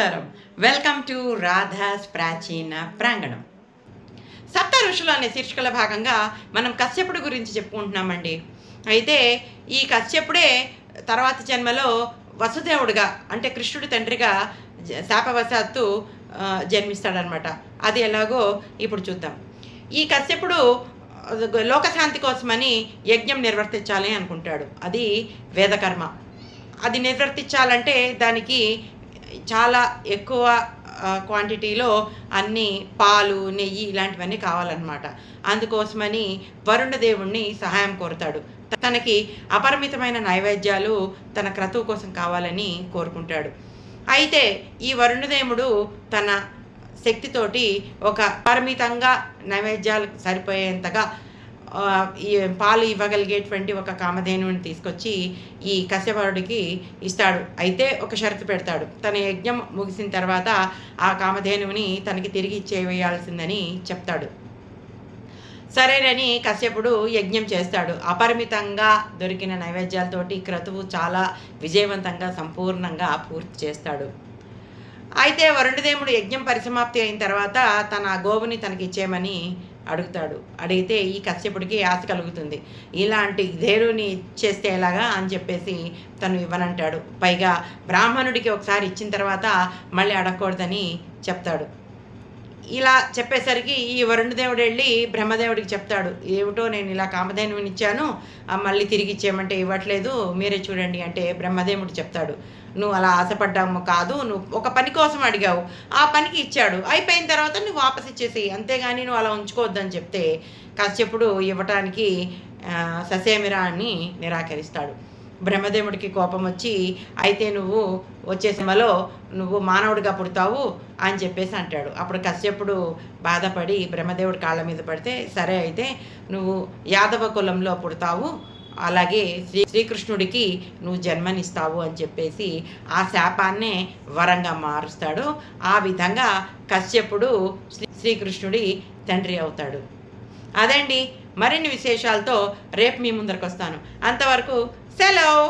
నమస్కారం. Welcome to Radha's ప్రాచీన ప్రాంగణం. సప్త ఋషులు అనే శీర్షికల భాగంగా మనం కశ్యపుడు గురించి చెప్పుకుంటున్నామండి. అయితే ఈ కశ్యపుడే తర్వాత జన్మలో వసుదేవుడిగా అంటే కృష్ణుడి తండ్రిగా శాపవశాత్తు జన్మిస్తాడనమాట. అది ఎలాగో ఇప్పుడు చూద్దాం. ఈ కశ్యపుడు లోకశాంతి కోసమని యజ్ఞం నిర్వర్తించాలి అనుకుంటాడు. అది వేదకర్మ. అది నిర్వర్తించాలంటే దానికి చాలా ఎక్కువ క్వాంటిటీలో అన్ని పాలు, నెయ్యి ఇలాంటివన్నీ కావాలన్నమాట. అందుకోసమని వరుణదేవుణ్ణి సహాయం కోరుతాడు. తనకి అపరిమితమైన నైవేద్యాలు తన క్రతువు కోసం కావాలని కోరుకుంటాడు. అయితే ఈ వరుణదేవుడు తన శక్తితోటి ఒక పరిమితంగా నైవేద్యాలు సరిపోయేంతగా ఈ పాలు ఇవ్వగలిగేటువంటి ఒక కామధేనువుని తీసుకొచ్చి ఈ కశ్యపుడికి ఇస్తాడు. అయితే ఒక షరతు పెడతాడు. తన యజ్ఞం ముగిసిన తర్వాత ఆ కామధేనువుని తనకి తిరిగి ఇచ్చేవేయాల్సిందని చెప్తాడు. సరేనని కశ్యపుడు యజ్ఞం చేస్తాడు. అపరిమితంగా దొరికిన నైవేద్యాలతోటి క్రతువు చాలా విజయవంతంగా సంపూర్ణంగా పూర్తి చేస్తాడు. అయితే వరుణదేవుడు యజ్ఞం పరిసమాప్తి అయిన తర్వాత తన గోవుని తనకి ఇచ్చేయమని అడుగుతాడు. అడిగితే ఈ కశ్యపుడికి ఆశ కలుగుతుంది. ఇలాంటి ధేరుని ఇచ్చేస్తే ఎలాగా అని చెప్పేసి తను ఇవ్వనంటాడు. పైగా బ్రాహ్మణుడికి ఒకసారి ఇచ్చిన తర్వాత మళ్ళీ అడగకూడదని చెప్తాడు. ఇలా చెప్పేసరికి ఈ వరుణదేవుడు వెళ్ళి బ్రహ్మదేవుడికి చెప్తాడు. ఏమిటో నేను ఇలా కామధేనువుని ఇచ్చాను, మళ్ళీ తిరిగి ఇచ్చేయమంటే ఇవ్వట్లేదు, మీరే చూడండి అంటే బ్రహ్మదేవుడు చెప్తాడు, నువ్వు అలా ఆశపడ్డాము కాదు, నువ్వు ఒక పని కోసం అడిగావు, ఆ పనికి ఇచ్చాడు, అయిపోయిన తర్వాత నువ్వు వాపస్ ఇచ్చేసి, అంతేగాని నువ్వు అలా ఉంచుకోవద్దని చెప్తే కశ్యపుడు ఇవ్వటానికి ససేమిరా అని నిరాకరిస్తాడు. బ్రహ్మదేవుడికి కోపం వచ్చి, అయితే నువ్వు వచ్చే సినిమాలో నువ్వు మానవుడిగా పుడతావు అని చెప్పేసి అంటాడు. అప్పుడు కశ్యపుడు బాధపడి బ్రహ్మదేవుడి కాళ్ళ మీద పడితే, సరే అయితే నువ్వు యాదవ కులంలో పుడతావు, అలాగే శ్రీకృష్ణుడికి నువ్వు జన్మనిస్తావు అని చెప్పేసి ఆ శాపాన్నే వరంగా మారుస్తాడు. ఆ విధంగా కశ్యపుడు శ్రీకృష్ణుడి తండ్రి అవుతాడు. అదండి, మరిన్ని విశేషాలతో రేపు మీ ముందరకు వస్తాను. అంతవరకు సెలవు.